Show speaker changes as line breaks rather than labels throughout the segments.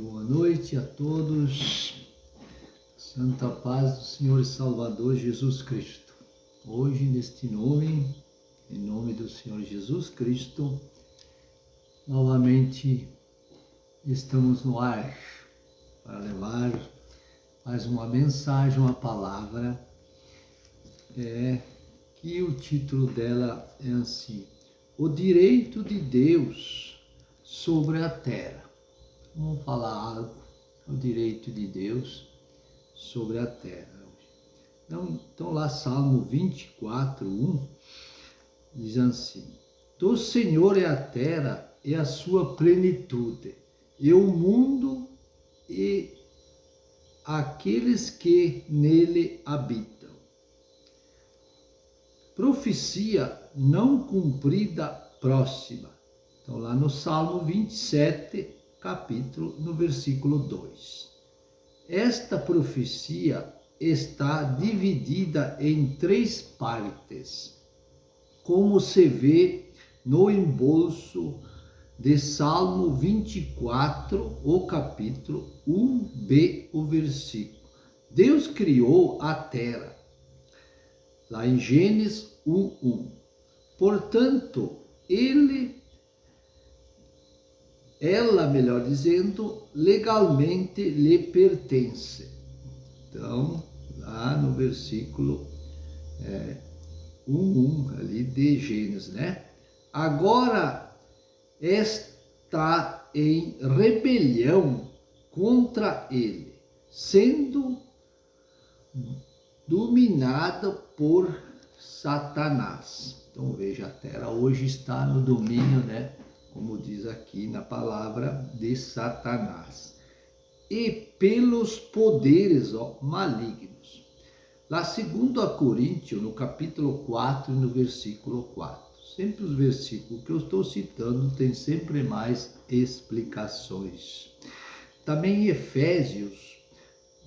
Boa noite a todos. Santa paz do Senhor e Salvador Jesus Cristo. Hoje, neste nome, em nome do Senhor Jesus Cristo, novamente estamos no ar para levar mais uma mensagem, uma palavra, que o título dela é assim: o direito de Deus sobre a terra. Vamos falar algo, o direito de Deus sobre a terra. Então lá Salmo 24, 1, diz assim: do Senhor é a terra e a sua plenitude, e o mundo e aqueles que nele habitam. Profecia não cumprida próxima. Então lá no Salmo 27, capítulo, no versículo 2. Esta profecia está dividida em 3 partes, como se vê no embolso de Salmo 24, o capítulo 1b, o versículo. Deus criou a terra, lá em Gênesis 1:1. Portanto, ela, melhor dizendo, legalmente lhe pertence. Então, lá no versículo 1:1 ali de Gênesis, né? Agora está em rebelião contra ele, sendo dominada por Satanás. Então veja, a terra hoje está no domínio, né? Como diz aqui na palavra, de Satanás, e pelos poderes malignos. Lá 2 Coríntios, no capítulo 4, no versículo 4. Sempre os versículos que eu estou citando tem sempre mais explicações. Também em Efésios,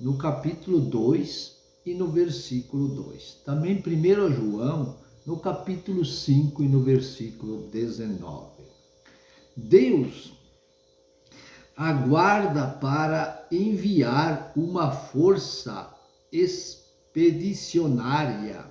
no capítulo 2 e no versículo 2. Também 1 João, no capítulo 5 e no versículo 19. Deus aguarda para enviar uma força expedicionária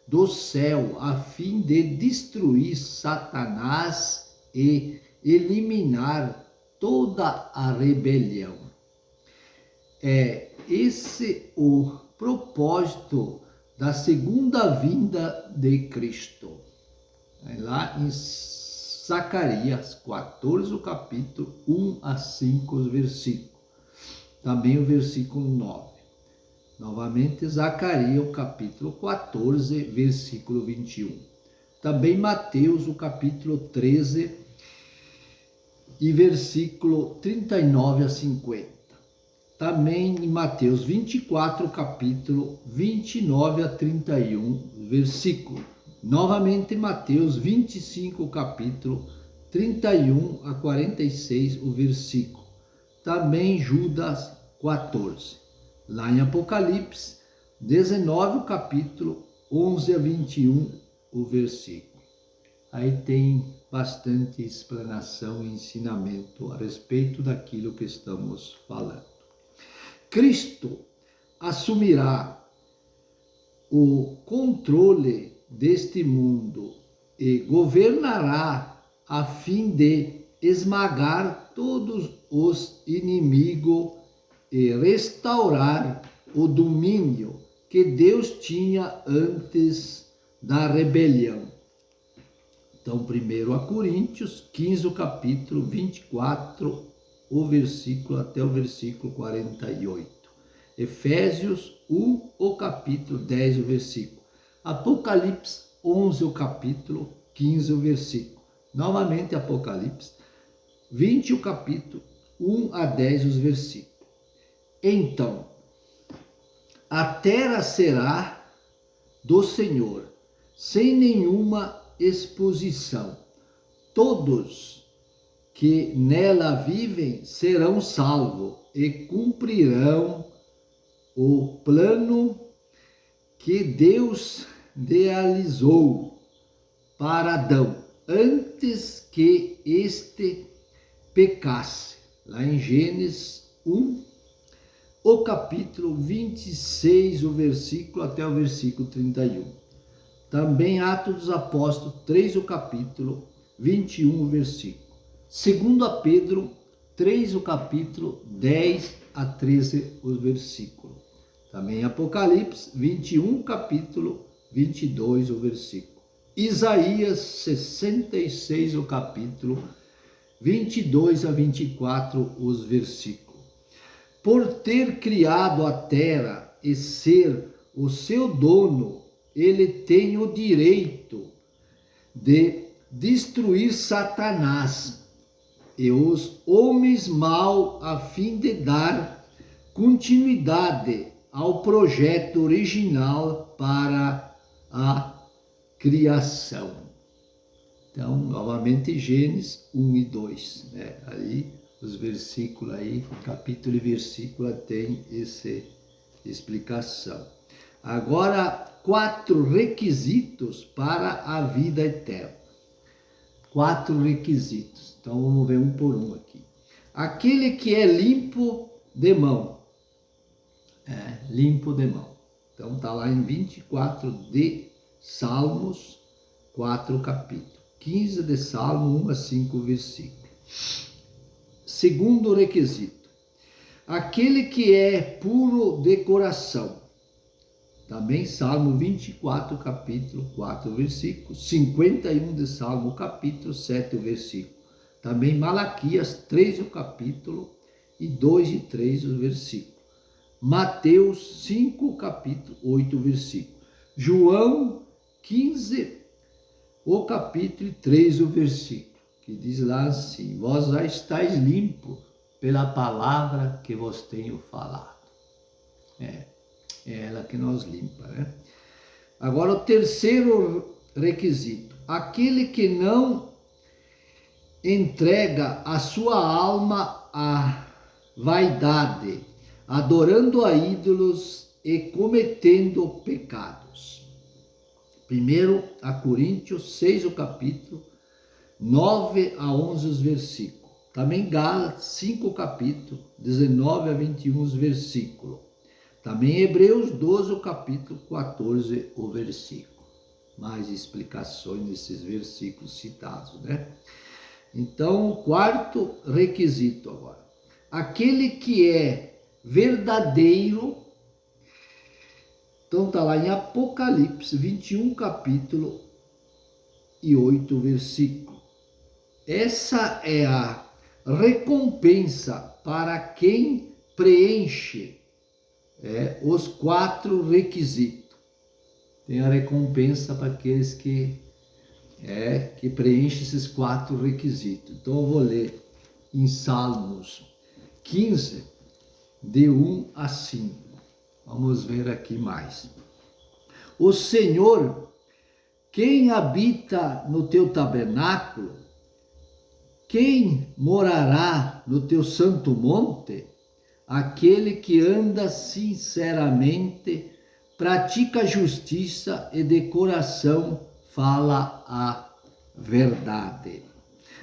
do céu a fim de destruir Satanás e eliminar toda a rebelião. Esse o propósito da segunda vinda de Cristo. Lá em Zacarias 14, o capítulo 1 a 5, os versículos. Também o versículo 9. Novamente, Zacarias, o capítulo 14, versículo 21. Também Mateus, o capítulo 13, e versículo 39 a 50. Também em Mateus 24, capítulo 29 a 31, versículo. Novamente, Mateus 25, capítulo 31 a 46, o versículo. Também Judas 14. Lá em Apocalipse 19, o capítulo 11 a 21, o versículo. Aí tem bastante explanação e ensinamento a respeito daquilo que estamos falando. Cristo assumirá o controle deste mundo e governará a fim de esmagar todos os inimigos e restaurar o domínio que Deus tinha antes da rebelião. Então, 1 Coríntios 15, o capítulo 24, o versículo até o versículo 48. Efésios 1, o capítulo 10, o versículo. Apocalipse 11, o capítulo 15, o versículo. Novamente Apocalipse 20, o capítulo 1 a 10, os versículos. Então, a terra será do Senhor, sem nenhuma exposição. Todos que nela vivem serão salvos e cumprirão o plano que Deus idealizou para Adão, antes que este pecasse. lá em Gênesis 1, o capítulo 26, o versículo até o versículo 31. Também Atos dos Apóstolos 3, o capítulo 21, o versículo. Segundo a Pedro 3, o capítulo 10 a 13, os versículos. Também Apocalipse 21, capítulo 22, o versículo. Isaías 66, o capítulo 22 a 24, os versículos. Por ter criado a terra e ser o seu dono, ele tem o direito de destruir Satanás e os homens mau, a fim de dar continuidade ao projeto original para a criação. Então, novamente, Gênesis 1 e 2, né? Aí, os versículos aí, capítulo e versículo tem essa explicação. Agora, 4 requisitos para a vida eterna. 4 requisitos. Então, vamos ver um por um aqui. Aquele que é limpo de mão. Limpo de mão. Então, está lá em 24 de Salmos, 4 capítulos. 15 de Salmo, 1 a 5 versículos. Segundo requisito. Aquele que é puro de coração. Também Salmo 24, capítulo 4, versículo. 51 de Salmo, capítulo 7, versículo. Também Malaquias 3, o capítulo, e 2 e 3, o versículo. Mateus 5, capítulo 8, versículo. João 15, o capítulo 3, o versículo. Que diz lá assim: vós já estáis limpos pela palavra que vos tenho falado. É ela que nos limpa, né? Agora, o terceiro requisito. Aquele que não entrega a sua alma à vaidade, adorando a ídolos e cometendo pecados. 1 Coríntios 6, o capítulo, 9 a 11 os versículos. Também Gálatas 5, capítulo, 19 a 21 os versículos. Também Hebreus 12, o capítulo 14, o versículo. Mais explicações nesses versículos citados, né? Então, o quarto requisito agora. Aquele que é verdadeiro. Então, está lá em Apocalipse 21, capítulo e 8, versículo. Essa é a recompensa para quem preenche os 4 requisitos. Tem a recompensa para aqueles que preenchem esses 4 requisitos. Então eu vou ler em Salmos 15, de 1 a 5. Vamos ver aqui mais. O Senhor, quem habita no teu tabernáculo, quem morará no teu santo monte? Aquele que anda sinceramente, pratica justiça e de coração fala a verdade.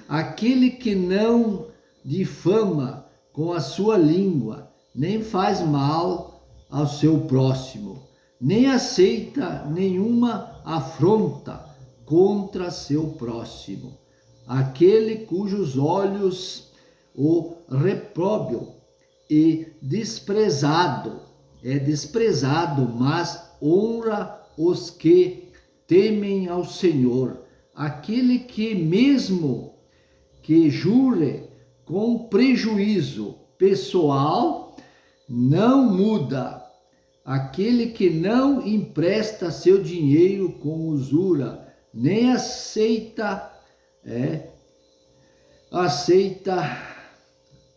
Aquele que não difama com a sua língua, nem faz mal ao seu próximo, nem aceita nenhuma afronta contra seu próximo. Aquele cujos olhos o reprovam e desprezado, mas honra os que temem ao Senhor. Aquele que mesmo que jure com prejuízo pessoal, não muda. Aquele que não empresta seu dinheiro com usura, nem aceita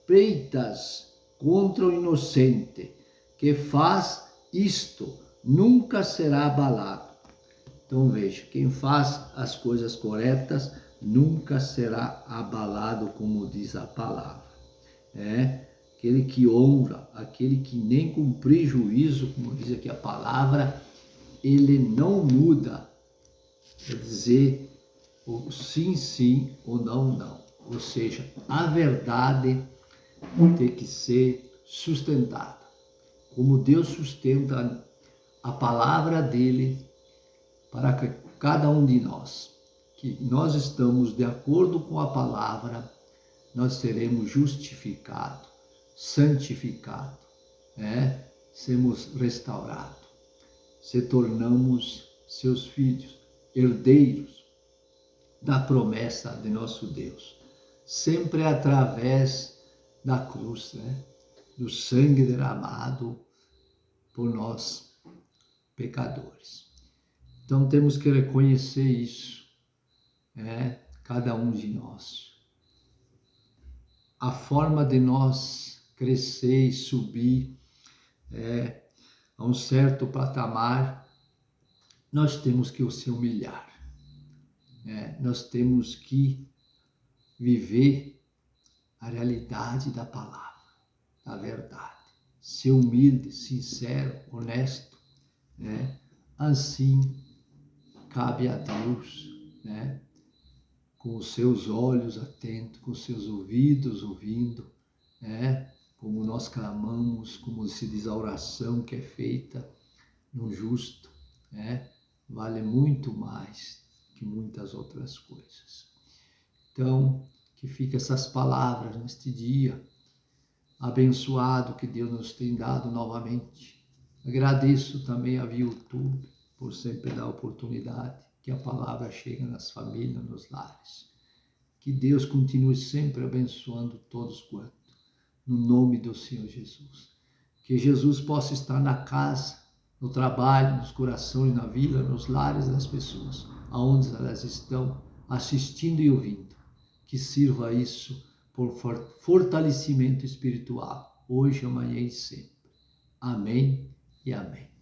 peitas contra o inocente, que faz isto, nunca será abalado. Então veja, quem faz as coisas corretas nunca será abalado, como diz a palavra. Aquele que honra, aquele que nem com prejuízo, como diz aqui a palavra, ele não muda. Quer dizer, o sim, sim, ou não, não. Ou seja, a verdade ter que ser sustentada. Como Deus sustenta a palavra dele para cada um de nós, que nós estamos de acordo com a palavra, nós seremos justificados, santificados, seremos restaurados, se tornamos seus filhos, herdeiros da promessa de nosso Deus, sempre através da cruz, do sangue derramado por nós, pecadores. Então temos que reconhecer isso, cada um de nós. A forma de nós crescer e subir a um certo patamar, nós temos que se humilhar. Nós temos que viver a realidade da palavra, da verdade. Ser humilde, sincero, honesto. Assim cabe a Deus, com os seus olhos atentos, com os seus ouvidos ouvindo, como nós clamamos, como se diz a oração que é feita no justo, vale muito mais que muitas outras coisas. Então, que fiquem essas palavras neste dia abençoado que Deus nos tem dado novamente. Agradeço também a YouTube por sempre dar oportunidade que a palavra chegue nas famílias, nos lares. Que Deus continue sempre abençoando todos quantos, no nome do Senhor Jesus. Que Jesus possa estar na casa, no trabalho, nos corações, na vila, nos lares das pessoas, aonde elas estão assistindo e ouvindo. Que sirva isso por fortalecimento espiritual, hoje, amanhã e sempre. Amém e amém.